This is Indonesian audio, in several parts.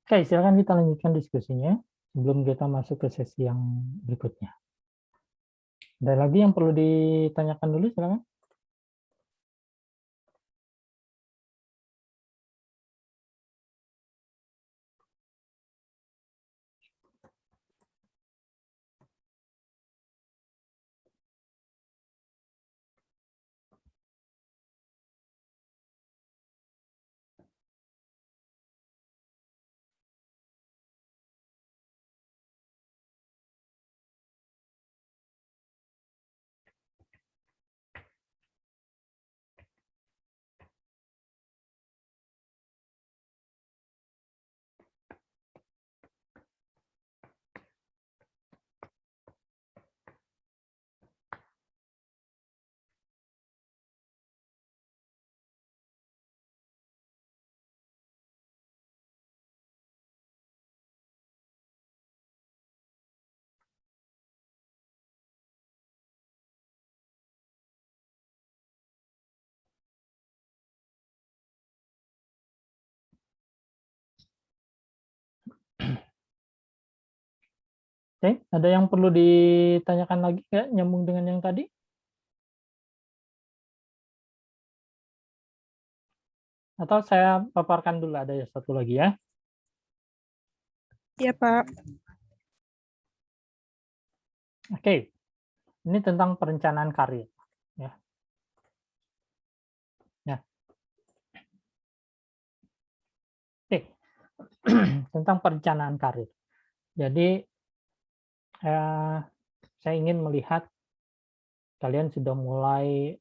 Oke, silakan kita lanjutkan diskusinya sebelum kita masuk ke sesi yang berikutnya. Ada lagi yang perlu ditanyakan dulu, silakan. Oke, ada yang perlu ditanyakan lagi nggak nyambung dengan yang tadi? Atau saya paparkan dulu, ada ya satu lagi ya. Iya, Pak. Oke, ini tentang perencanaan karir. Ya. Ya. Oke, tentang perencanaan karir. Jadi, saya ingin melihat kalian sudah mulai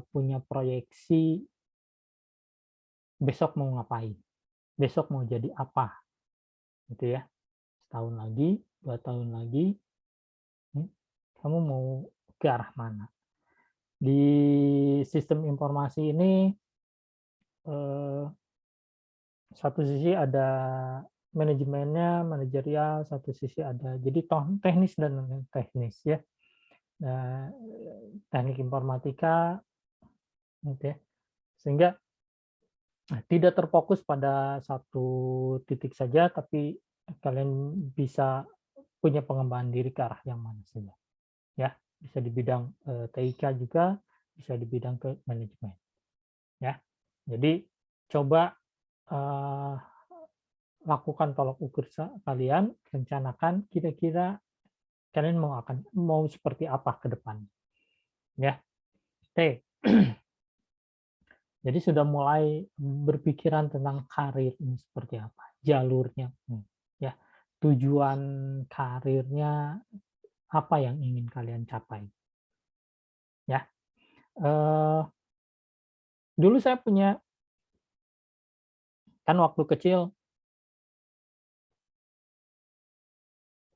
punya proyeksi besok mau ngapain, besok mau jadi apa, gitu ya. Setahun lagi, 2 tahun lagi, kamu mau ke arah mana? Di sistem informasi ini, eh, satu sisi ada manajemennya, manajerial, satu sisi ada jadi teknis dan non teknis ya. Nah, teknik informatika, gitu ya. Sehingga tidak terfokus pada satu titik saja, tapi kalian bisa punya pengembangan diri ke arah yang mana saja. Ya, bisa di bidang TIK juga, bisa di bidang ke manajemen. Ya, jadi coba lakukan tolok ukur kalian, rencanakan kira-kira kalian mau seperti apa ke depan. Ya, oke. Jadi sudah mulai berpikiran tentang karir ini seperti apa, jalurnya, ya, tujuan karirnya apa yang ingin kalian capai, ya. Dulu saya punya, kan waktu kecil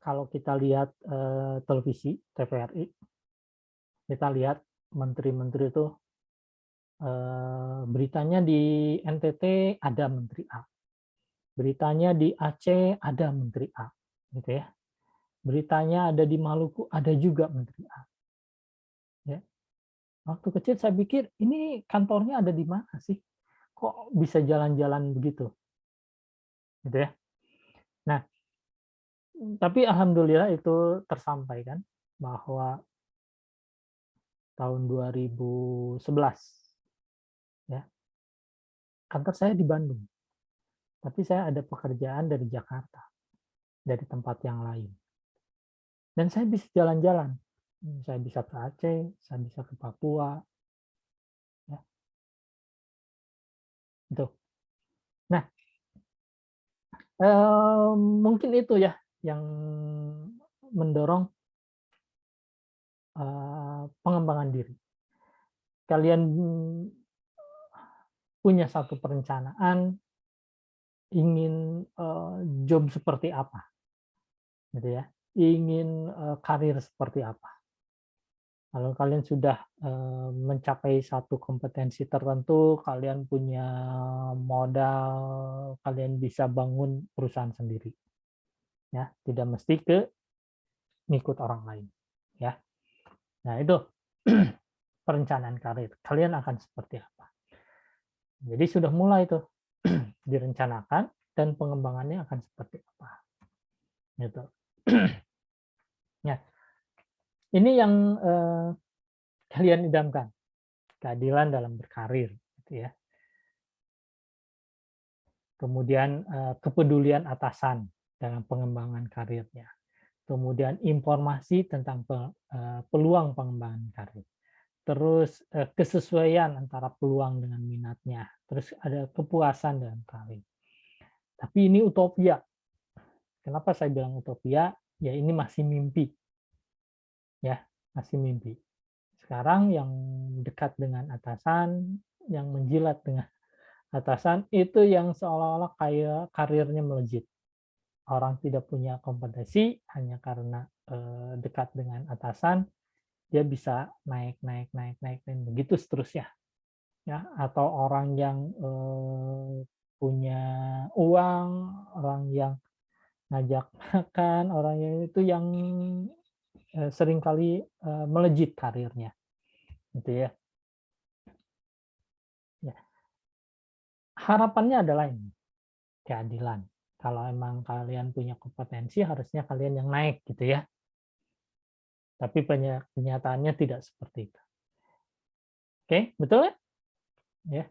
kalau kita lihat televisi TVRI, kita lihat menteri-menteri itu beritanya di NTT ada menteri A, beritanya di Aceh ada menteri A, gitu ya. Beritanya ada di Maluku ada juga menteri A. Ya. Waktu kecil saya pikir ini kantornya ada di mana sih? Kok bisa jalan-jalan begitu? Gitu ya. Nah, tapi alhamdulillah itu tersampaikan bahwa tahun 2011 ya. Kantor saya di Bandung. Tapi saya ada pekerjaan dari Jakarta, dari tempat yang lain. Dan saya bisa jalan-jalan. Saya bisa ke Aceh, saya bisa ke Papua, ya, itu. Nah, mungkin itu ya yang mendorong pengembangan diri. Kalian punya satu perencanaan, ingin job seperti apa, gitu ya, ingin karir seperti apa. Kalau kalian sudah mencapai satu kompetensi tertentu, kalian punya modal, kalian bisa bangun perusahaan sendiri. Ya, tidak mesti ngikut orang lain. Ya, nah itu perencanaan karir. Kalian akan seperti apa? Jadi sudah mulai tuh direncanakan. dan pengembangannya akan seperti apa, gitu. Nah, ini yang kalian idamkan, keadilan dalam berkarir, gitu ya. Kemudian kepedulian atasan dalam pengembangan karirnya. Kemudian informasi tentang peluang pengembangan karir. Terus kesesuaian antara peluang dengan minatnya. Terus ada kepuasan dalam karir. Tapi ini utopia. Kenapa saya bilang utopia? Ya ini masih mimpi. Ya, masih mimpi. Sekarang yang dekat dengan atasan, yang menjilat dengan atasan, itu yang seolah-olah kayak karirnya melejit. Orang tidak punya kompetensi hanya karena dekat dengan atasan, dia bisa naik, naik, naik, naik, dan begitu seterusnya. Ya, atau orang yang punya uang, orang yang ngajak makan, orang yang itu yang seringkali melejit karirnya, gitu ya. Ya. Harapannya adalah ini, keadilan. Kalau emang kalian punya kompetensi, harusnya kalian yang naik, gitu ya. Tapi kenyataannya tidak seperti itu. Oke, betul ya? Ya,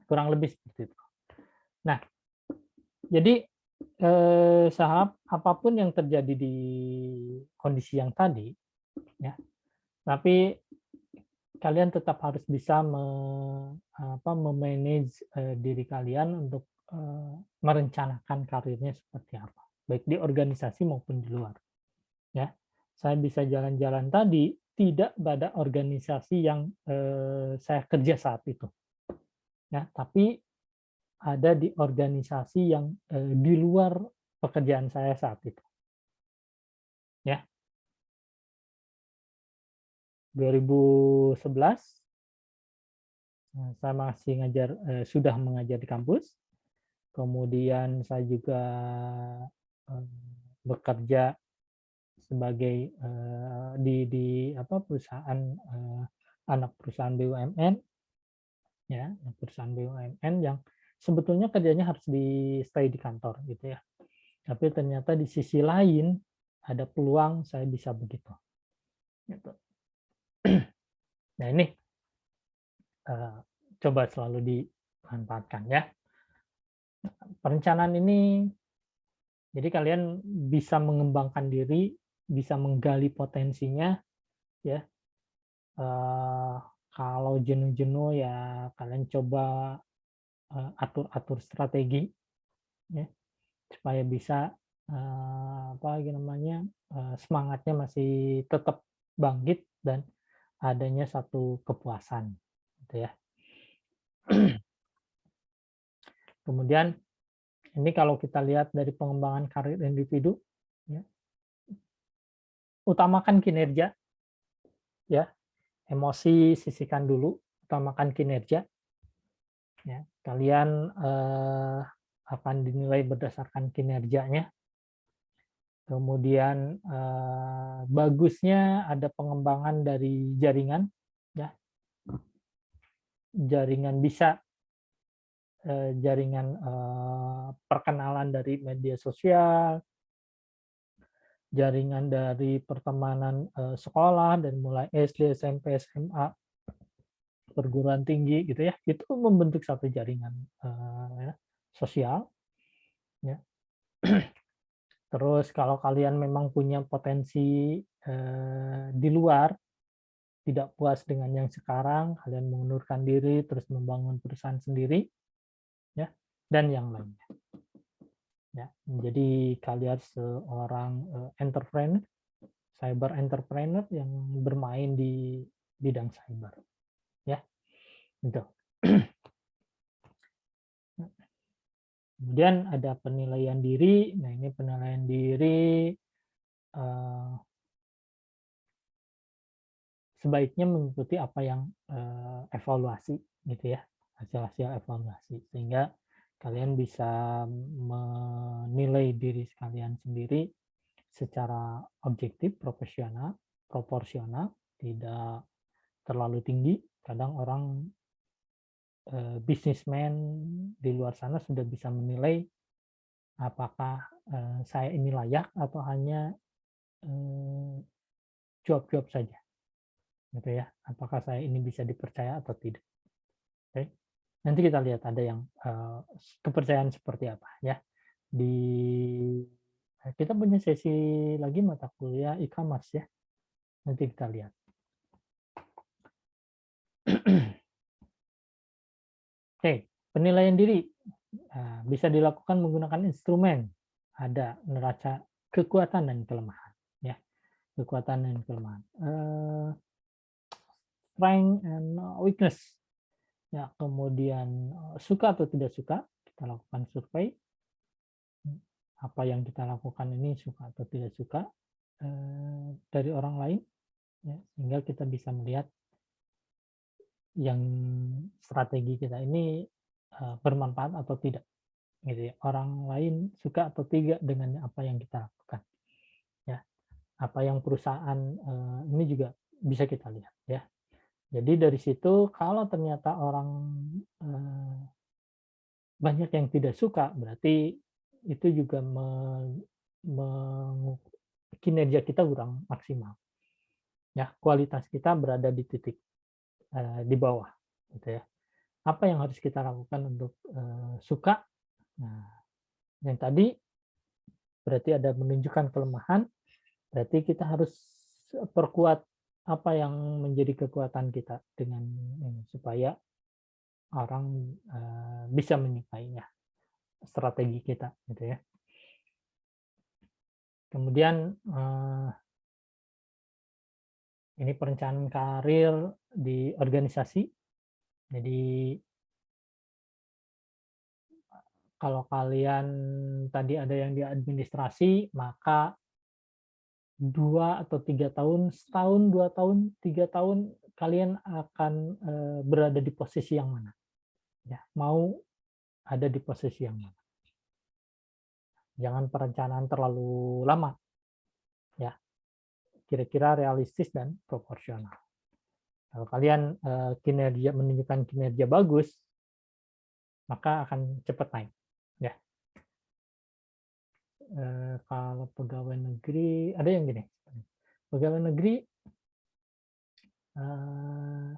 kurang lebih seperti itu. Nah, jadi sahab apapun yang terjadi di kondisi yang tadi, ya, tapi kalian tetap harus bisa memanage diri kalian untuk merencanakan karirnya seperti apa, baik di organisasi maupun di luar. Ya, saya bisa jalan-jalan tadi tidak pada organisasi yang saya kerja saat itu, ya, tapi ada di organisasi yang di luar pekerjaan saya saat itu. Ya, 2011 saya masih sudah mengajar di kampus. Kemudian saya juga bekerja sebagai di perusahaan anak perusahaan BUMN, ya, perusahaan BUMN yang sebetulnya kerjanya harus stay di kantor, gitu ya. Tapi ternyata di sisi lain ada peluang saya bisa begitu. Gitu. Nah ini coba selalu dimanfaatkan ya. Perencanaan ini, jadi kalian bisa mengembangkan diri, bisa menggali potensinya, ya. Kalau jenuh-jenuh ya kalian coba atur-atur strategi, ya, supaya bisa semangatnya masih tetap bangkit dan adanya satu kepuasan, gitu ya. Kemudian ini kalau kita lihat dari pengembangan karir individu, ya, utamakan kinerja, ya, emosi sisihkan dulu, utamakan kinerja. Ya, kalian akan dinilai berdasarkan kinerjanya. Kemudian bagusnya ada pengembangan dari jaringan, ya, jaringan bisa jaringan perkenalan dari media sosial, jaringan dari pertemanan sekolah dan mulai SD, SMP, SMA, perguruan tinggi, gitu ya, itu membentuk satu jaringan ya, sosial. Ya. Terus kalau kalian memang punya potensi di luar, tidak puas dengan yang sekarang, kalian mengundurkan diri, terus membangun perusahaan sendiri, ya, dan yang lainnya. Ya, jadi kalian seorang entrepreneur, cyber entrepreneur yang bermain di bidang cyber, ya, gitu. Kemudian ada penilaian diri. Nah, ini penilaian diri sebaiknya mengikuti apa yang evaluasi, gitu ya, hasil-hasil evaluasi, sehingga kalian bisa menilai diri kalian sendiri secara objektif, profesional, proporsional, tidak terlalu tinggi. Kadang orang bisnismen di luar sana sudah bisa menilai apakah, saya ini layak atau hanya, eee, cuap-cuap saja, gitu ya. Apakah saya ini bisa dipercaya atau tidak, oke. Nanti kita lihat ada yang, kepercayaan seperti apa ya. Di kita punya sesi lagi mata kuliah e-commerce ya, nanti kita lihat. Oke, penilaian diri, bisa dilakukan menggunakan instrumen. Ada neraca kekuatan dan kelemahan, ya, kekuatan dan kelemahan. Strength and weakness, ya, kemudian, suka atau tidak suka, kita lakukan survei, apa yang kita lakukan ini suka atau tidak suka, dari orang lain, ya, sehingga kita bisa melihat yang strategi kita ini, bermanfaat atau tidak. Gitu ya, orang lain suka atau tidak dengan apa yang kita lakukan, ya. Apa yang perusahaan, ini juga bisa kita lihat, ya. Jadi dari situ kalau ternyata orang, eee, banyak yang tidak suka, berarti itu juga mengu kinerja kita kurang maksimal, ya. Kualitas kita berada di titik, di bawah, gitu ya. Apa yang harus kita lakukan untuk, suka? Nah, yang tadi berarti ada menunjukkan kelemahan. Berarti kita harus perkuat apa yang menjadi kekuatan kita dengan ini, supaya orang, bisa menyukainya, strategi kita, gitu ya. Kemudian, ini perencanaan karir di organisasi. Jadi, kalau kalian tadi ada yang di administrasi, maka 2 atau 3 tahun, setahun, 2 tahun, 3 tahun, kalian akan, berada di posisi yang mana, ya, mau ada di posisi yang mana. Jangan perencanaan terlalu lama, ya, kira-kira realistis dan proporsional. Kalau kalian, menunjukkan kinerja bagus, maka akan cepat naik, ya. Kalau pegawai negeri ada yang gini, pegawai negeri, eee,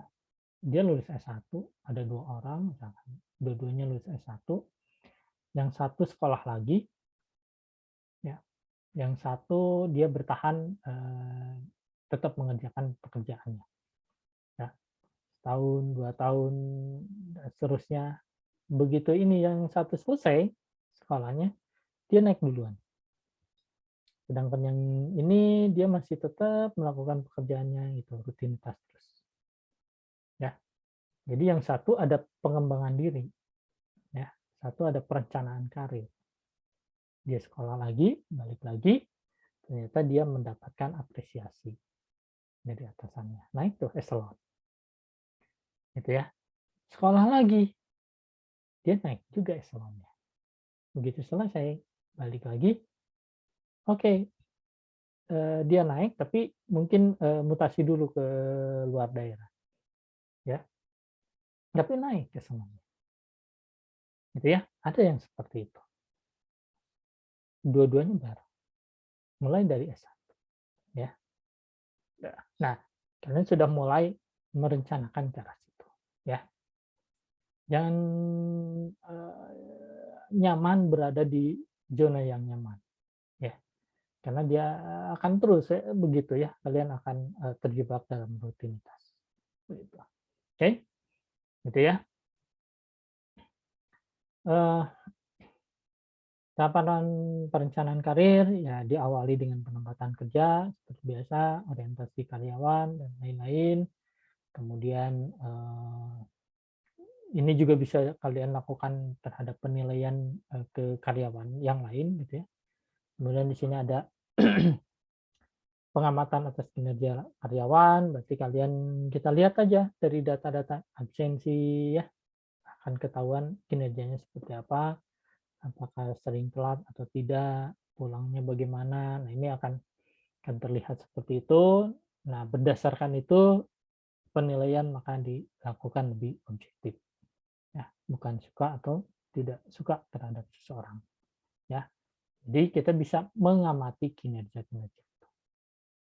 dia lulus S1, ada 2 orang misalkan, dua-duanya lulus S1, yang satu sekolah lagi, ya, yang satu dia bertahan, tetap mengerjakan pekerjaannya, ya, setahun, 2 tahun, dan seterusnya. Begitu ini yang satu selesai sekolahnya, dia naik duluan. Sedangkan yang ini dia masih tetap melakukan pekerjaannya itu, rutinitas terus, ya. Jadi yang satu ada pengembangan diri, ya, satu ada perencanaan karir. Dia sekolah lagi, balik lagi, ternyata dia mendapatkan apresiasi dari atasannya. Naik tuh eselon, gitu ya. Sekolah lagi, dia naik juga eselonnya. Begitu selesai, balik lagi, oke, dia naik tapi mungkin, mutasi dulu ke luar daerah, ya, tapi naik eselonnya, gitu ya. Ada yang seperti itu. Dua-duanya bareng, mulai dari S1, ya. Nah, kalian sudah mulai merencanakan ke arah situ, ya. Jangan, nyaman berada di zona yang nyaman, ya. Karena dia akan terus, begitu ya, kalian akan, terjebak dalam rutinitas, begitu. Oke, gitu ya. Eee, Tahapan perencanaan karir ya diawali dengan penempatan kerja seperti biasa, orientasi karyawan dan lain-lain. Kemudian, ini juga bisa kalian lakukan terhadap penilaian, ke karyawan yang lain gitu ya. Kemudian di sini ada pengamatan atas kinerja karyawan, berarti kita lihat aja dari data-data absensi ya, akan ketahuan kinerjanya seperti apa, apakah sering telat atau tidak, pulangnya bagaimana. Nah, ini akan terlihat seperti itu. Nah, berdasarkan itu penilaian maka dilakukan lebih objektif. bukan suka atau tidak suka terhadap seseorang, ya. Jadi kita bisa mengamati kinerja-kinerja itu,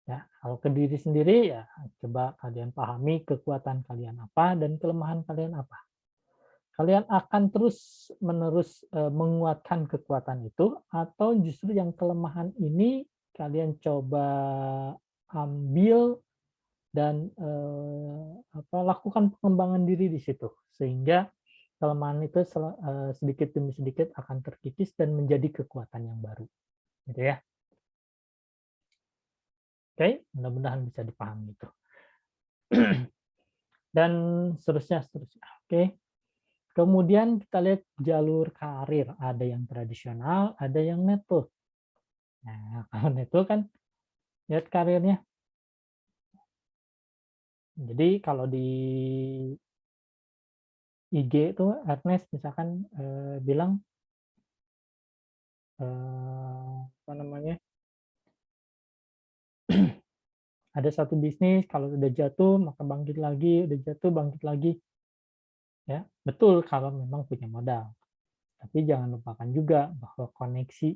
ya. Kalau ke diri sendiri ya coba kalian pahami kekuatan kalian apa dan kelemahan kalian apa. Kalian akan terus-menerus, menguatkan kekuatan itu atau justru yang kelemahan ini kalian coba ambil dan, lakukan pengembangan diri di situ, sehingga kelemahan itu sedikit demi sedikit akan terkikis dan menjadi kekuatan yang baru, gitu ya. Oke, mudah-mudahan bisa dipahami itu. Dan seterusnya seterusnya, oke. Kemudian kita lihat jalur karir, ada yang tradisional, ada yang network. Nah, kalau network kan lihat karirnya. Jadi kalau di IG itu Ernest misalkan, bilang, apa namanya, ada satu bisnis kalau udah jatuh maka bangkit lagi, udah jatuh bangkit lagi, ya. Betul kalau memang punya modal, tapi jangan lupakan juga bahwa koneksi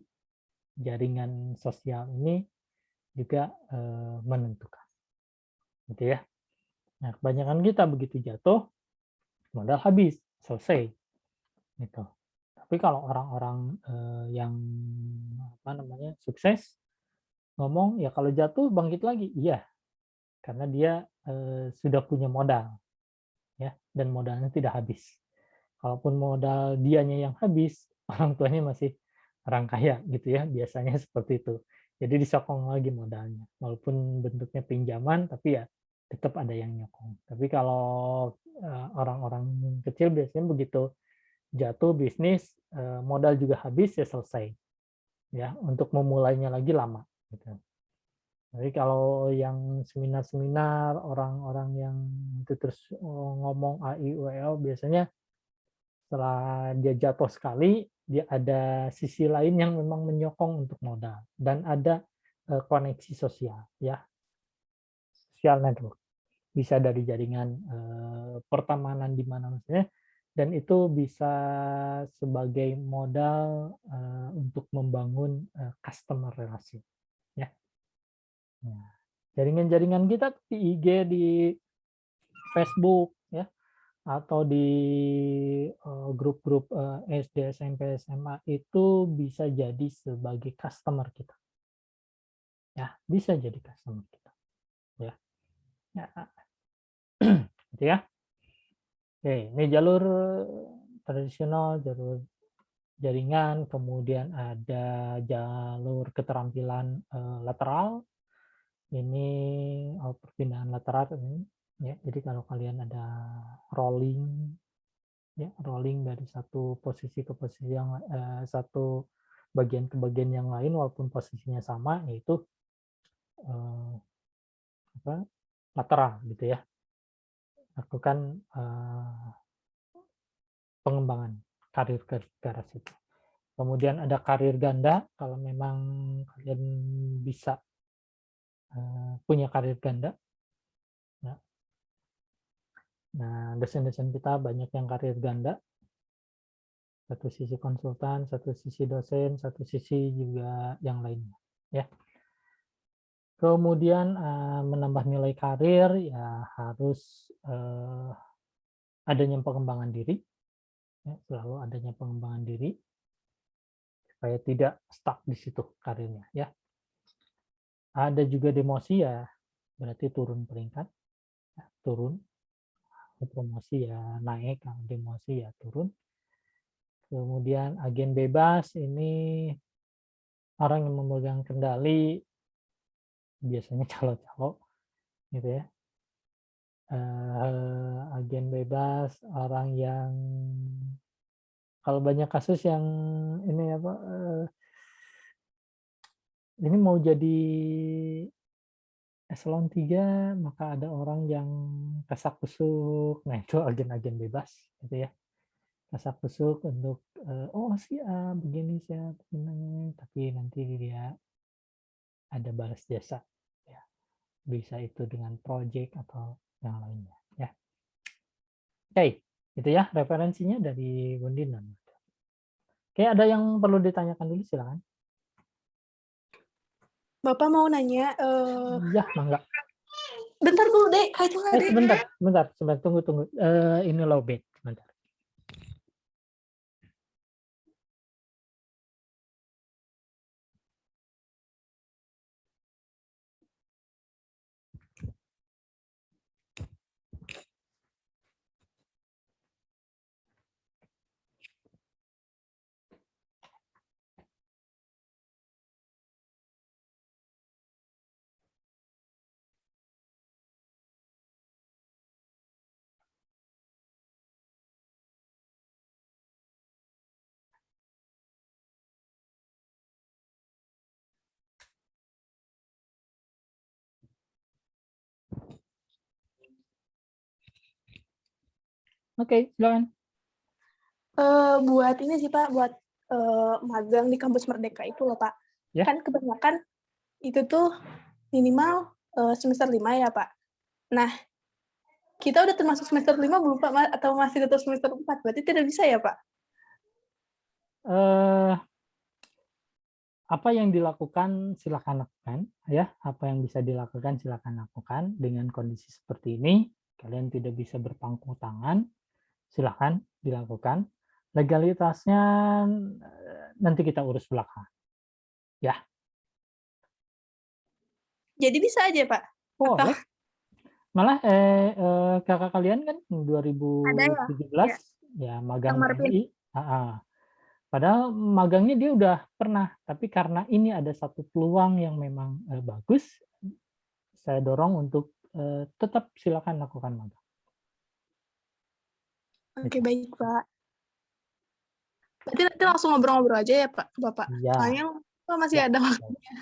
jaringan sosial ini juga, menentukan, gitu ya. Nah, kebanyakan kita begitu jatuh, modal habis, selesai, gitu. Tapi kalau orang-orang, yang apa namanya, sukses, ngomong, "Ya kalau jatuh bangkit lagi." Iya, karena dia, sudah punya modal, ya, dan modalnya tidak habis. Kalaupun modal dianya yang habis, orang tuanya masih orang kaya gitu ya, biasanya seperti itu. Jadi disokong lagi modalnya, walaupun bentuknya pinjaman, tapi ya tetap ada yang nyokong. Tapi kalau, orang-orang kecil biasanya begitu jatuh bisnis, modal juga habis, ya selesai, ya, untuk memulainya lagi lama, gitu. Jadi kalau yang seminar-seminar, orang-orang yang itu terus, ngomong A, I, U, E, O, biasanya setelah dia jatuh sekali, dia ada sisi lain yang memang menyokong untuk modal dan ada, koneksi sosial ya, social network. Bisa dari jaringan, pertemanan di mana maksudnya, dan itu bisa sebagai modal, untuk membangun, customer relation ya. Nah, jaringan-jaringan kita di IG, di Facebook ya, atau di, grup-grup, SD, SMP, SMA itu bisa jadi sebagai customer kita, ya, bisa jadi customer kita, ya. Ya, gitu ya. Oke, ini jalur tradisional, jalur jaringan, kemudian ada jalur keterampilan, lateral, ini, perpindahan lateral ini, ya. Jadi kalau kalian ada rolling ya, rolling dari satu posisi ke posisi yang satu bagian ke bagian yang lain walaupun posisinya sama, yaitu eh, apa, lateral gitu ya. Lakukan pengembangan karir ke arah situ. Kemudian ada karir ganda, kalau memang kalian bisa punya karir ganda. Nah, nah, dosen-dosen kita banyak yang karir ganda, satu sisi konsultan, satu sisi dosen, satu sisi juga yang lainnya. Ya. Kemudian menambah nilai karir ya harus adanya pengembangan diri, ya, selalu adanya pengembangan diri supaya tidak stuck di situ karirnya. Ya, ada juga demosi ya berarti turun peringkat, ya, turun, promosi ya naik, kalau demosi ya turun. Kemudian agen bebas ini orang yang memegang kendali biasanya calo-calo gitu ya. Agen bebas orang yang kalau banyak kasus yang ini apa, ini mau jadi eselon 3 maka ada orang yang kasak-kusuk. Nah, itu agen-agen bebas gitu ya. Kasak-kusuk untuk, "Oh siap, begini siap, begini," tapi nanti dia ada balas jasa ya. Bisa itu dengan project atau yang lainnya ya. Oke. Itu ya referensinya dari Bondin. Oke, ada yang perlu ditanyakan dulu silakan. Bapak mau nanya, Iya, mangga. bentar dulu dek, itu nggak dek. Sebentar, tunggu. Ini lowbat, sebentar. Oke, silakan. Buat ini sih Pak, buat magang di kampus Merdeka itu loh Pak. Ya. Kan kebanyakan itu tuh minimal semester 5 ya Pak. Nah, kita udah termasuk semester 5 belum Pak? Atau masih tetap semester 4? Berarti tidak bisa ya Pak? Apa yang dilakukan silakan lakukan ya, apa yang bisa dilakukan silakan lakukan. Dengan kondisi seperti ini kalian tidak bisa berpangku tangan, silakan dilakukan. Legalitasnya nanti kita urus belakang ya. Jadi bisa aja Pak? Boleh. Malah kakak kalian kan 2017 ya magang PMI. Padahal magangnya dia udah pernah, tapi karena ini ada satu peluang yang memang bagus, saya dorong untuk tetap silakan lakukan magang. Oke, baik Pak. Berarti nanti langsung ngobrol-ngobrol aja ya Pak, Bapak? Iya. Soalnya Pak masih ada waktunya.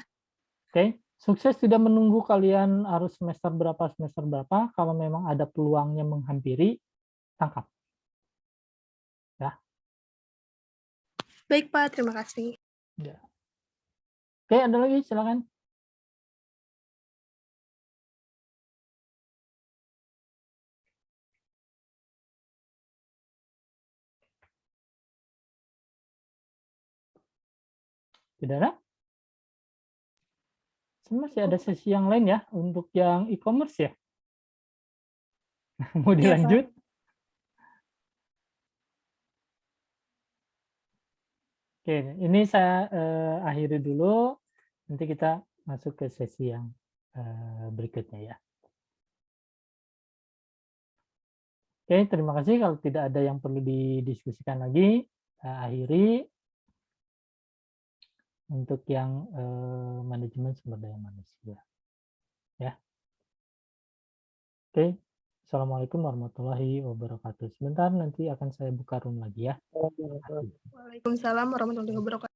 Oke, sukses tidak menunggu kalian harus semester berapa. Kalau memang ada peluangnya menghampiri, tangkap. Ya. Baik Pak, terima kasih. Ya. Oke, ada lagi silakan. Tidak ada? Masih ada sesi yang lain ya untuk yang e-commerce ya. Mau dilanjut? Oke, ini saya akhiri dulu. Nanti kita masuk ke sesi yang berikutnya ya. Oke, terima kasih. Kalau tidak ada yang perlu didiskusikan lagi, saya akhiri untuk yang manajemen sumber daya manusia. Ya. Oke, Assalamualaikum warahmatullahi wabarakatuh. Sebentar, nanti akan saya buka room lagi ya. Waalaikumsalam warahmatullahi wabarakatuh.